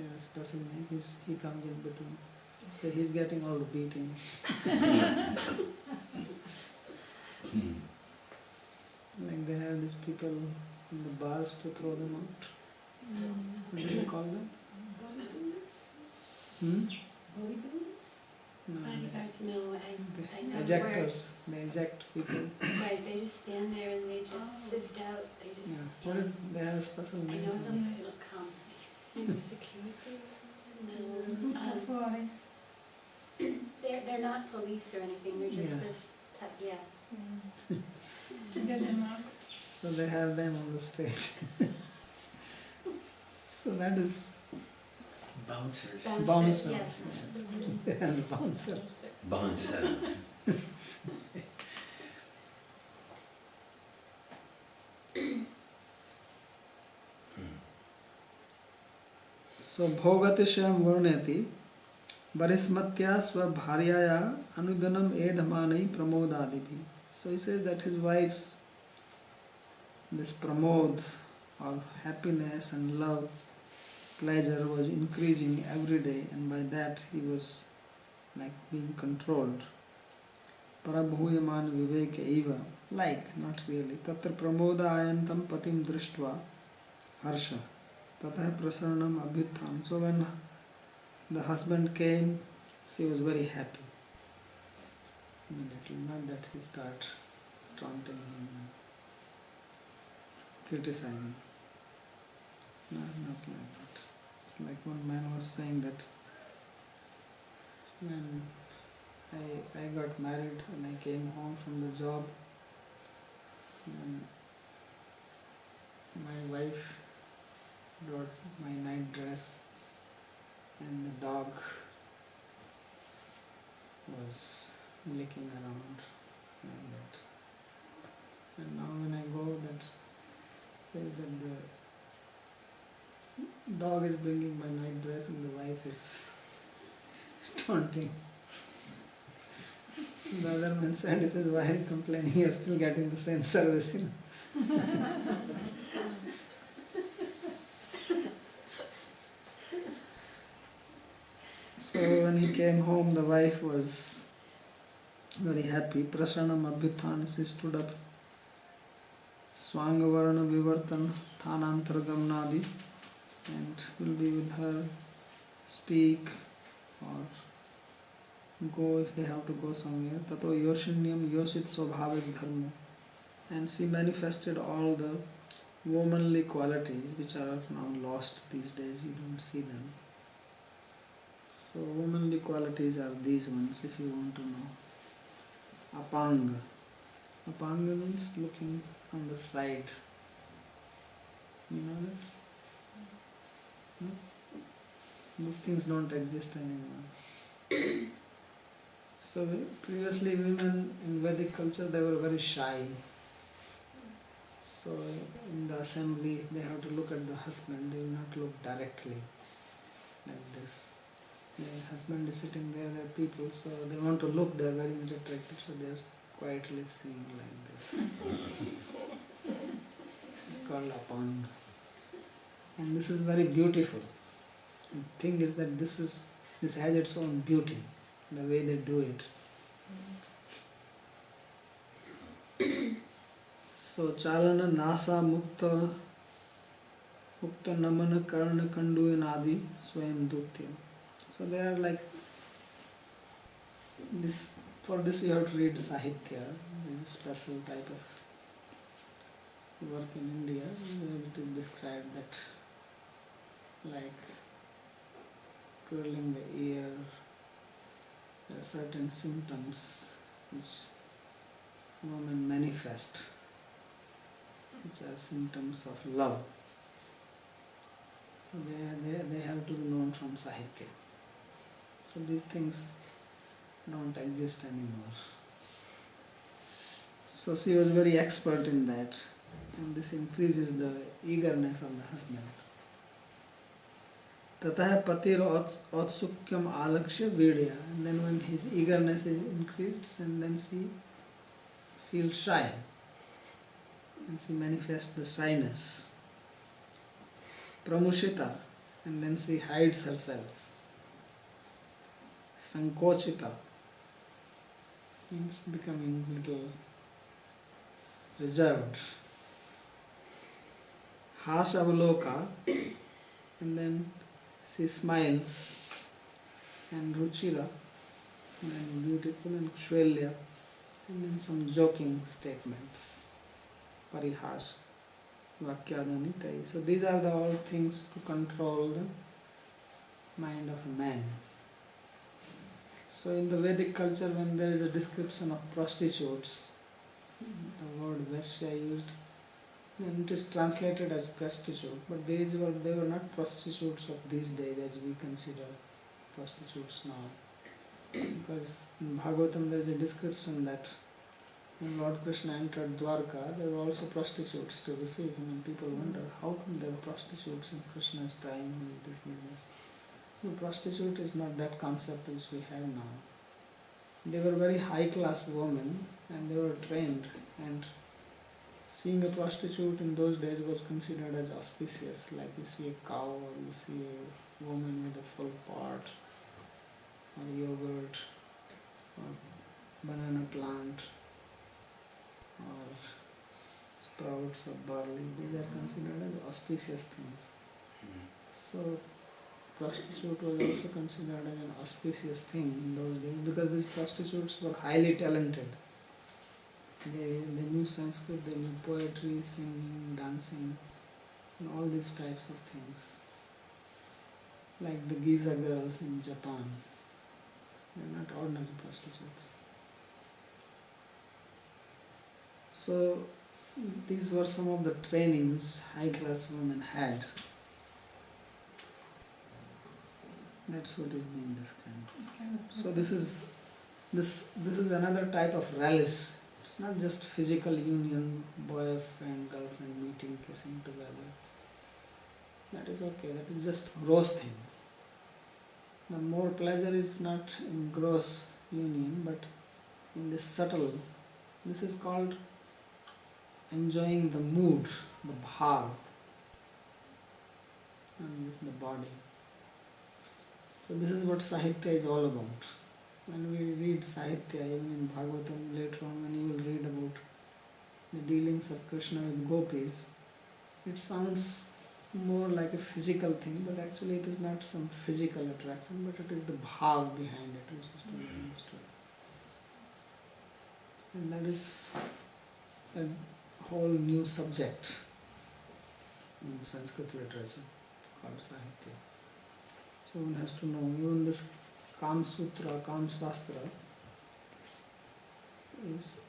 have a special name, he comes in between. So he's getting all the beating. Like they have these people in the bars to throw them out. What do they call them? Hmm? No, Bodyguards, no, I know ejectors. They eject people. Right, they just stand there and they just sift out, they just, Yeah. What is, they have a special I name. know for it. it'll come. Maybe security or something. No, Butta fuori. they're not police or anything, they're just Yeah. this type, yeah. Denmark. So they have them on the stage. So that is Bouncers. bouncers. Yes. Yes. They have the bouncers. Bouncer. So bhogatisham varneti varismatya svabharyaya anudanam edhamani pramodadibhi. So he says that his wife's this pramod or happiness and love, pleasure was increasing every day, and by that he was like being controlled. Parabhuyaman viveka eva, like, not really. Tatra pramoda ayantam patim drishtva harsha tatah prasaranam abhyuttham. So when the husband came, she was very happy immediately. Not that he started taunting him and criticizing. No, not like that. Like one man was saying that when I got married and I came home from the job, and my wife brought my night dress and the dog was licking around like that. And now when I go, that says that the dog is bringing my night dress and the wife is taunting. So the other man said, he says, why are you complaining? You're still getting the same service, you know. So when he came home, the wife was very happy. Prasanam abhyuthan, she stood up. Swangavarana vivartan sthanantara gamnadi, and will be with her, speak or go if they have to go somewhere. Tato yoshinyam yosit swabhavik dharmo. And she manifested all the womanly qualities which are now lost these days, you don't see them. So womanly qualities are these ones, if you want to know. Apanga. Apanga means looking on the side. You know this? No? These things don't exist anymore. So previously women in Vedic culture, they were very shy. So in the assembly they have to look at the husband, they will not look directly like this. The husband is sitting there, there are people, so they want to look, they are very much attractive, so they are quietly seeing like this. This is called apang. And this is very beautiful. The thing is that this has its own beauty, the way they do it. So chalana nasa mukta ukta namana karna kandu anadi swayam dutyam. So they are like this. For this you have to read Sahitya. There is a special type of work in India where it is described that like twirling the ear, there are certain symptoms which women manifest, which are symptoms of love. So they have to be known from Sahitya. So these things don't exist anymore. So she was very expert in that. and this increases the eagerness of the husband. Tatah patir autsukyam alakshya vidya, and then when his eagerness is increased, and then she feels shy, and she manifests the shyness. Pramushita, and then she hides herself. Sankochita, means becoming little reserved. Hasavaloka, and then she smiles. And Ruchira, and then beautiful, and Kshvelya, and then some joking statements. Parihash, Vakyadanitai. So these are the all things to control the mind of a man. So in the Vedic culture, when there is a description of prostitutes, the word Vaishya used, then it is translated as prostitute, but they were not prostitutes of these days as we consider prostitutes now. Because in Bhagavatam there is a description that when Lord Krishna entered Dwarka, there were also prostitutes to receive him, and people wonder, how come there were prostitutes in Krishna's time with this. No, prostitute is not that concept which we have now. They were very high class women, and they were trained, and seeing a prostitute in those days was considered as auspicious, like you see a cow, or you see a woman with a full pot, or yogurt, or banana plant, or sprouts of barley. These are considered as auspicious things. So prostitute was also considered as an auspicious thing in those days, because these prostitutes were highly talented. They knew Sanskrit, they knew poetry, singing, dancing, and all these types of things. Like the Giza girls in Japan. They are not ordinary prostitutes. So these were some of the trainings high class women had. That's what is being described. So this is another type of relish. It's not just physical union, boyfriend, girlfriend meeting, kissing together. That is okay, that is just gross thing. The more pleasure is not in gross union, but in this subtle. This is called enjoying the mood, the bhav, and just the body. So this is what Sahitya is all about. When we read Sahitya, even in Bhagavatam later on, when you will read about the dealings of Krishna with gopis, it sounds more like a physical thing, but actually it is not some physical attraction, but it is the bhav behind it which is to be understood. And that is a whole new subject in Sanskrit literature called Sahitya. So one has to know, even this Kam Sutra, Kam Shastra is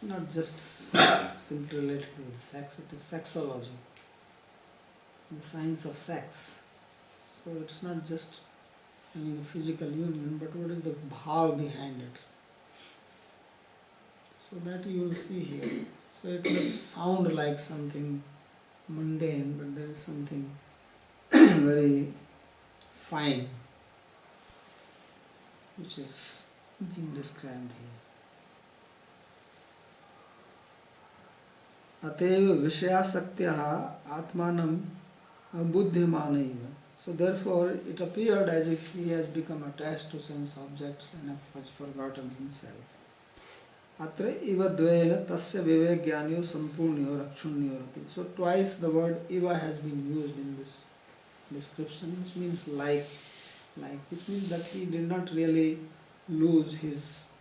not just simply related with sex, it is sexology, the science of sex. So it's not just having a physical union, but what is the bhav behind it. So that you will see here. So it may sound like something mundane, but there is something very fine which is being described here. Ateva vishayasaktyah atmanam buddhimanaiva. So therefore it appeared as if he has become attached to sense objects and has forgotten himself. Atra iva dvena tasya vivekyanyo sampurnyo rakshunyo rapi. So twice the word iva has been used in this description, which means like, which means that he did not really lose his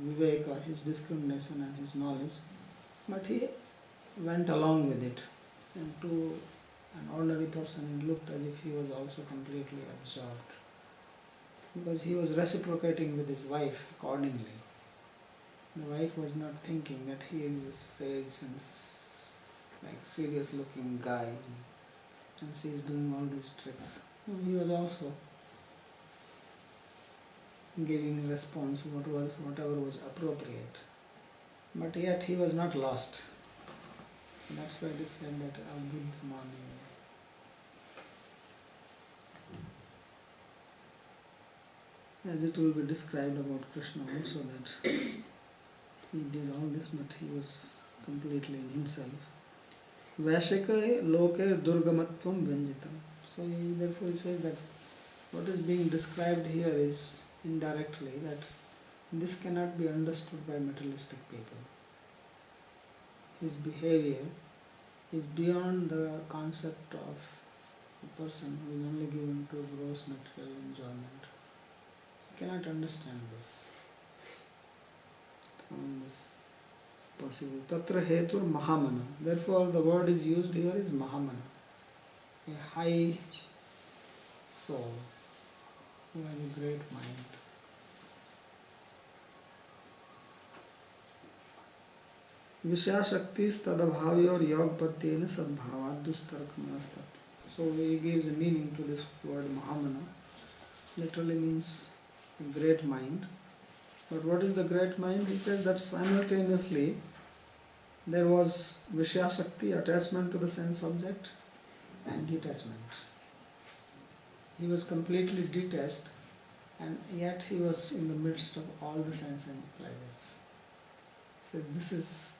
viveka, his discrimination and his knowledge, but he went along with it, and to an ordinary person it looked as if he was also completely absorbed, because he was reciprocating with his wife accordingly. The wife was not thinking that he is a sage and like serious looking guy and she is doing all these tricks. No, he was also giving response whatever was appropriate. But yet he was not lost. And that's why it is said that Abhuddhamani. As it will be described about Krishna also, that he did all this, but he was completely in himself. Vaishika loke durgamatvam vyanjitam. So he therefore says that what is being described here is indirectly that this cannot be understood by materialistic people. His behavior is beyond the concept of a person who is only given to gross material enjoyment. He cannot understand this. How is this possible? Tatra hetur mahamana. Therefore the word is used here is mahamana, a high soul who has a great mind. विषया शक्ति तदभावी और योग पत्तेन सद्भावात् दुस्तर्क मनस्तत्व. So he gives a meaning to this word mahamana. Literally means a great mind. But what is the great mind? He says that simultaneously there was Vishya Shakti, attachment to the sense object, and detachment. He was completely detached, and yet he was in the midst of all the sense and pleasures. He says this is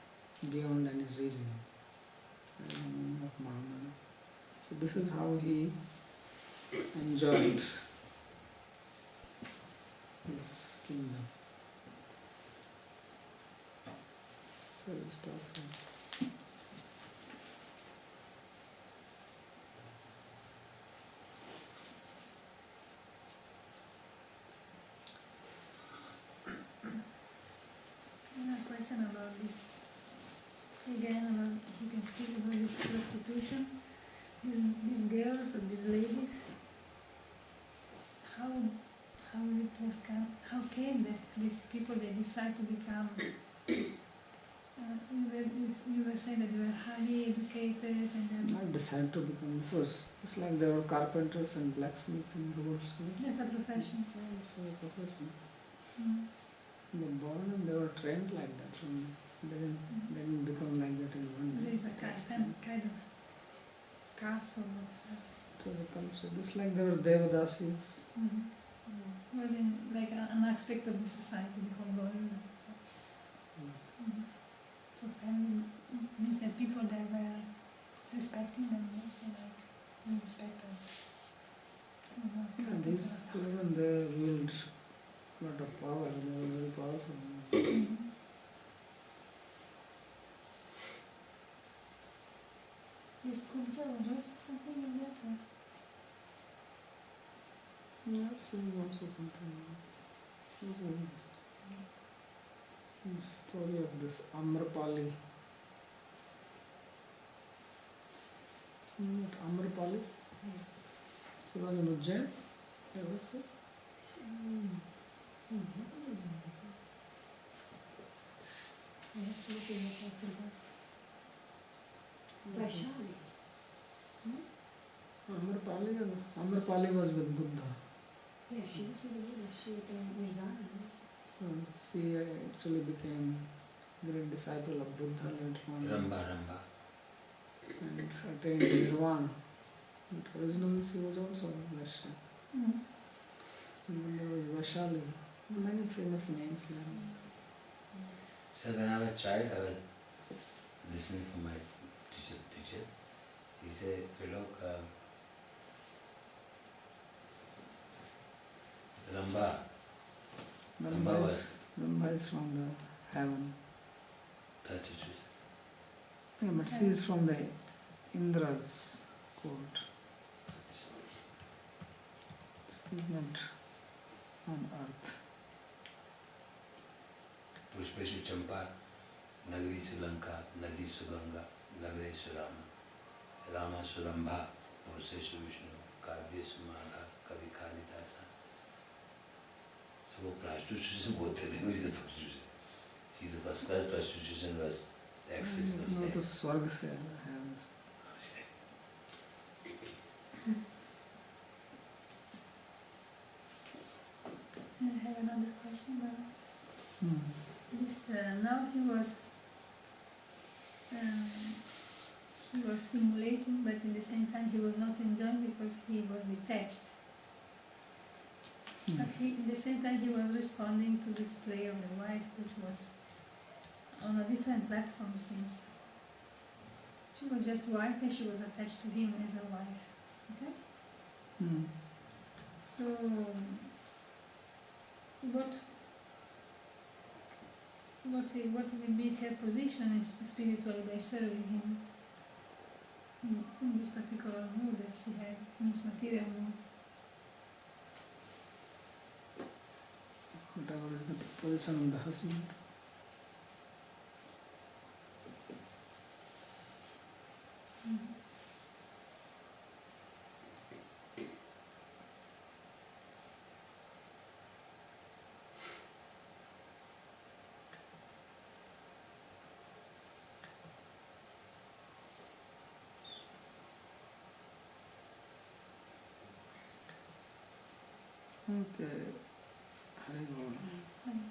beyond any reasoning. That is the meaning of Mahamana. So this is how he enjoyed his kingdom. So we stop here. I have a question about this. Again, about you can speak about this prostitution. These girls or these ladies. How it was how came that these people they decide to become? You were saying that they were highly educated and then. Not decide to become. So it's like there were carpenters and blacksmiths and goldsmiths. That's a profession. It's a profession. Mm. They were born and they were trained like that. They didn't become like that in one day. There is a kind of caste or It was a culture. Just like there were devadasis. It was in like an aspect of the society, the whole body of the society. Mm. So family means that people that were respecting them also, like in respect of. Yeah, these women, they wield a lot of power. They were very powerful. This Kubja was also something like that, or? Yeah, I've seen also something. Also, the story of this Amrapali. You know what Amrapali? She was in Ujjain. Ever see? Vaishali. Amrapali was with Buddha. Yeah, she was with Buddha. She was Nirvana. So she actually became a great disciple of Buddha later on Ramba. and attained Nirvana. But originally she was also Vaishya. And then there was Vaishali. Many famous names there. So when I was a child, I was listening to my teacher. He said, Trilok, Ramba. Ramba is from the heaven. That's it. Yeah, but she is from the Indra's court. She is not on earth. Pushpeshu Champa, Nagari Sulanka, Nadi Suganga, Nagare Surama, Rama Surambha, Purseshu Vishnu, Kavya Sumagha, Kavikali Dasa. So prostitution both of them is the prostitution. See, the first class prostitution was access. No, to Swarg se heaven. I have another question about this. Now he was He was simulating, but in the same time he was not enjoying because he was detached. But Yes. in the same time he was responding to this play of the wife, which was on a different platform, seems. She was just wife and she was attached to him as a wife. Okay? Mm. So, what will be her position is spiritually by serving him in this particular mood that she had, means material mood. Whatever is the position of the husband. Okay. Hari Bol. Mm.